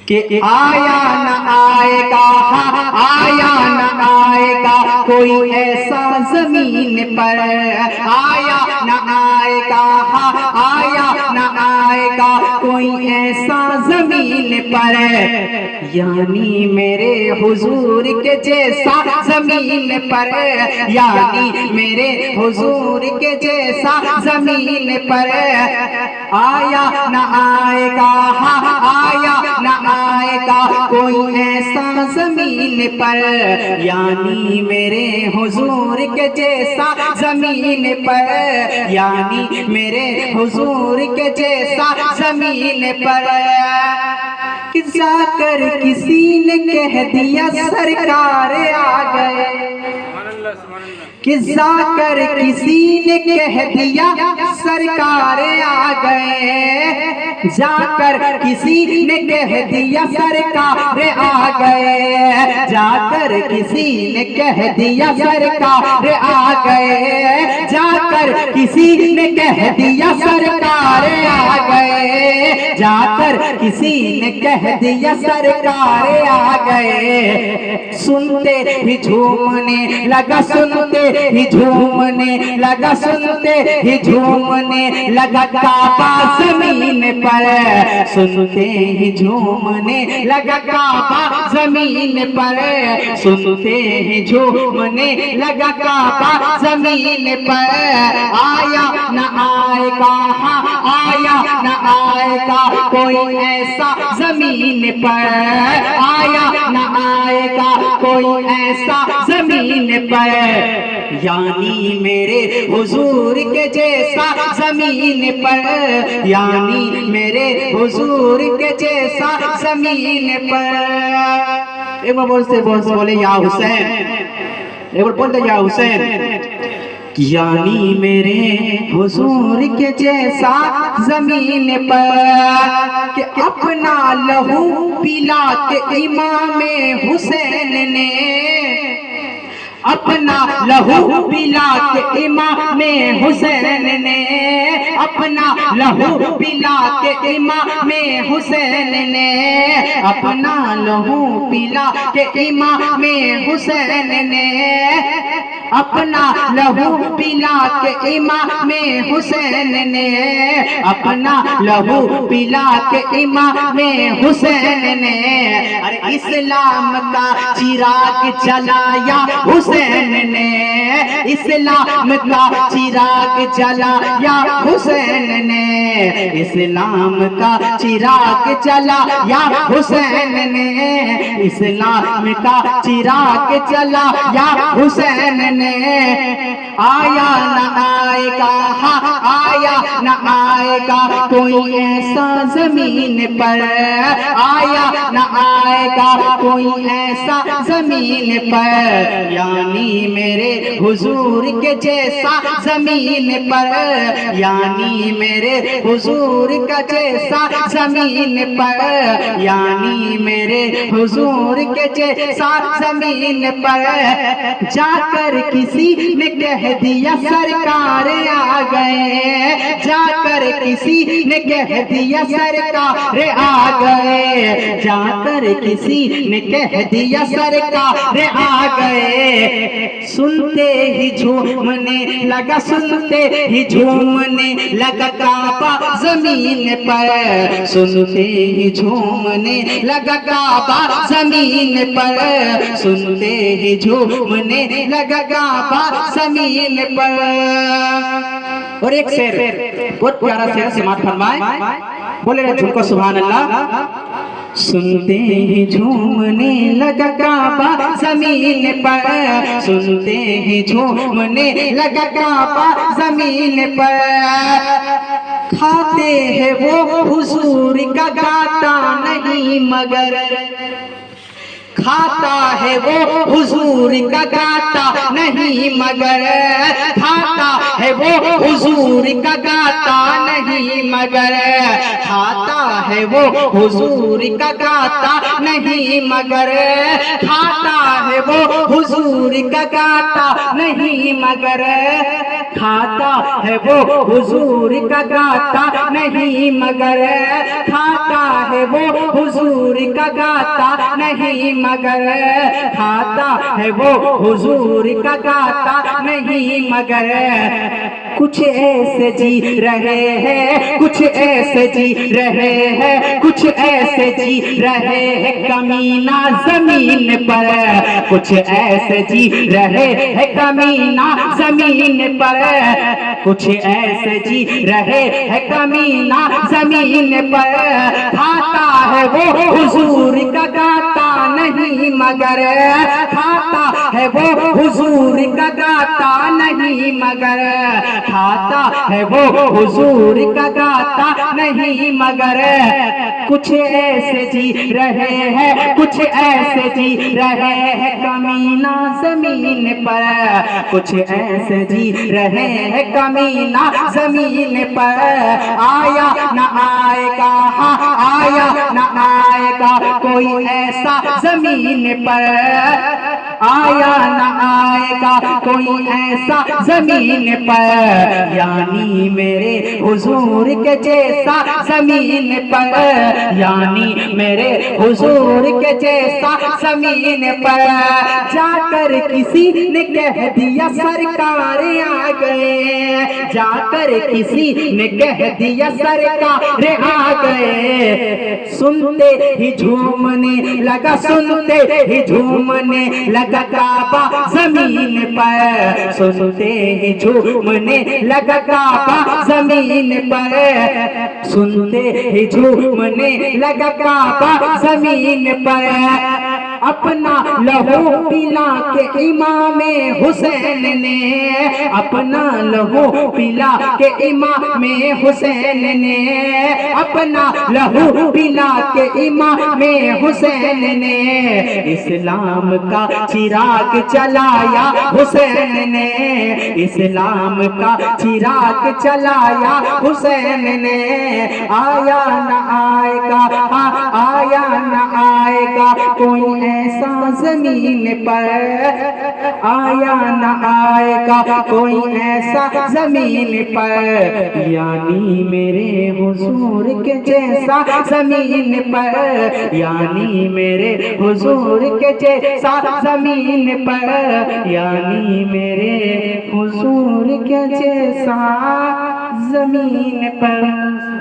कि आया न आएगा, आया न आएगा कोई ऐसा जमीन पर, आया न आएगा, आया न आएगा कोई ऐसा जमीन पर, यानी मेरे हुजूर के जैसा जमीन पर, यानी मेरे हुजूर के जैसा जमीन पर आया न आएगा, आया न आएगा कोई ऐसा जमीन पर, यानी मेरे हुजूर के जैसा जमीन पर, यानी मेरे हुजूर के जैसा जमीन पर। कि जाकर किसी ने कह दिया सरकार आ गए, कि जाकर किसी ने कह दिया सरकार आ गए, जाकर किसी ने कह दिया सरकार आ गए, जाकर किसी ने कह दिया सरकार आ गए, जाकर किसी ने कह दिया सरकार आ गए, जाकर किसी ने कह दिया सरकार आ गए। सुनते ही झूमने लगा, सुनते ही झूमने लगा, सुनते ही झूमने लगा काबा जमीन पर, सुनते ही झूमने लगा काबा जमीन पर, सुनते ही झूमने लगा काबा जमीन पर। आया न आएगा, आया न आएगा कोई ऐसा जमीन पर, आया न आएगा कोई ऐसा जमीन पर, यानी मेरे हुजूर के जैसा जमीन पर, यानी मेरे हुजूर के जैसा जमीन पर। एक बार बोले या हुसैन, एक बार बोलते या हुसैन। यानी मेरे हुजूर के जैसा जमीन पर, कि अपना लहू पिला के इमाम हुसैन ने, अपना लहू पिला के इमाम हुसैन ने, अपना लहू पिला के इमाम हुसैन ने, अपना लहू पिला के इमाम हुसैन ने, अपना लहू पिला के इमाम हुसैन ने, अपना लहू पिला के इमाम हुसैन ने। अरे इस्लाम का चिराग जलाया हुसैन ने, इस्लाम का चिराग जलाया हुसैन ने, इस्लाम का चिराग जलाया हुसैन ने, इस्लाम का चिराग जलाया हुसैन ने। आया न आएगा, आया न आएगा कोई ऐसा जमीन पर, आया न आएगा कोई ऐसा जमीन पर, यानी मेरे हुजूर के जैसा जमीन पर, यानी मेरे हुजूर का जैसा जमीन पर, यानी मेरे हुजूर के जैसा जमीन पर। जाकर किसी ने कह दिया सरकार आ गए, जाकर किसी ने कह दिया सरकार आ गए, जाकर किसी ने कह दिया सरकार आ गए। सुनते ही झूमने लगा, सुनते ही झूमने लगा काबा जमीन पर, सुनते ही झूमने लगा काबा जमीन पर, सुनते ही झूमने लगा काबा जमीन पर। और एक शेर, बहुत प्यारा शेर समात फरमाए, बोले ना झुमको सुभान अल्लाह। सुनते ही झूमने लगा काबा जमीन पर, सुनते ही झूमने लगा काबा जमीन पर। खाते हैं वो हुजूर का गाता नहीं मगर, खाता है वो हुजूर का गाता नहीं मगर, खाता है वो हुजूर का गाता नहीं मगर, खाता है वो हुजूर का गाता नहीं मगर, खाता है वो हुजूर का गाता नहीं मगर, खाता है वो हुजूर का गाता नहीं मगर, खाता है वो हुजूर हुजूर का गाता नहीं मगर खाता है वो हुजूर का गाता नहीं मगर कुछ ऐसे जी रहे हैं, कुछ ऐसे जी रहे हैं, कुछ ऐसे जी रहे हैं कमीना जमीन पर, कुछ ऐसे जी रहे हैं कमीना जमीन पर, कुछ ऐसे जी रहे हैं कमीना जमीन पर, खाता है वो हुजूर का गाता नहीं मगर खाता है वो हुजूर का गाता नहीं मगर खाता है वो हुजूर का गाता नहीं मगर कुछ ऐसे जी रहे हैं, कुछ ऐसे जी रहे हैं कमीना जमीन पर, कुछ ऐसे जी रहे हैं कमीना जमीन पर, आया न आएगा हाँ आया न आएगा कोई ऐसा जमीन पर, आया न आएगा कोई ऐसा जमीन पर, यानी मेरे हुजूर के जैसा जमीन पर, यानी मेरे हुजूर के जैसा जमीन पर, जाकर किसी ने कह दिया सरकार आ गए, जाकर किसी ने कह दिया सरकार आ गए, सुनते ही झूमने लगा, सुनते ही झूमने लगा काबा जमीन पर, सुनते ही झूमने लगा काबा जमीन पर, सुनते ही झूमने लगा काबा जमीन पर, अपना लहू पिला के इमामे हुसैन ने, अपना लहू पिला के इमामे हुसैन ने, अपना लहू पिला के इमामे हुसैन ने, इस्लाम का चिराग जलाया हुसैन ने, इस्लाम का चिराग जलाया हुसैन ने, आया न आएगा हाँ आया न आएगा कोई ऐसा जमीन पर, आया न आएगा कोई ऐसा जमीन पर, यानी मेरे हुजूर के जैसा जमीन पर, यानी मेरे हुजूर के जैसा जमीन पर, यानी मेरे हुजूर के जैसा जमीन पर।